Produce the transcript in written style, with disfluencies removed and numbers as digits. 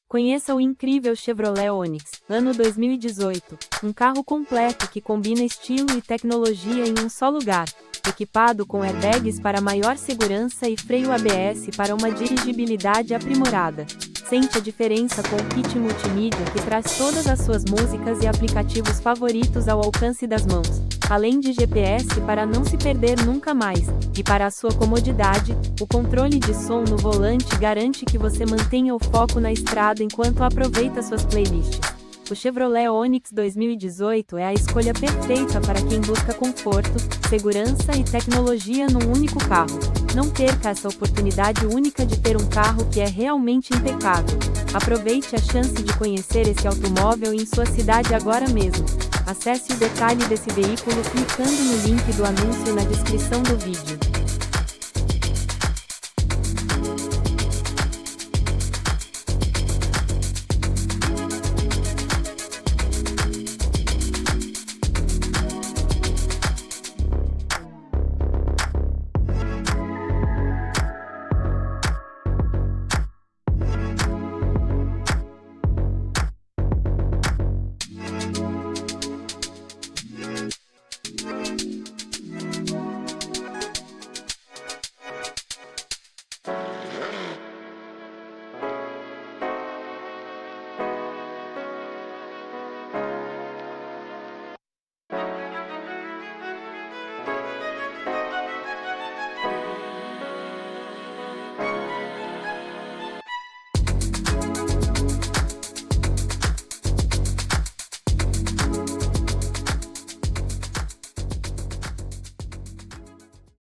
Conheça o incrível Chevrolet Onix, ano 2018, um carro completo que combina estilo e tecnologia em um só lugar, equipado com airbags para maior segurança e freio ABS para uma dirigibilidade aprimorada. Sente a diferença com o kit multimídia que traz todas as suas músicas e aplicativos favoritos ao alcance das mãos, além de GPS para não se perder nunca mais, e para a sua comodidade, o controle de som no volante garante que você mantenha o foco na estrada enquanto aproveita suas playlists. O Chevrolet Onix 2018 é a escolha perfeita para quem busca conforto, segurança e tecnologia num único carro. Não perca essa oportunidade única de ter um carro que é realmente impecável. Aproveite a chance de conhecer esse automóvel em sua cidade agora mesmo. Acesse o detalhe desse veículo clicando no link do anúncio na descrição do vídeo.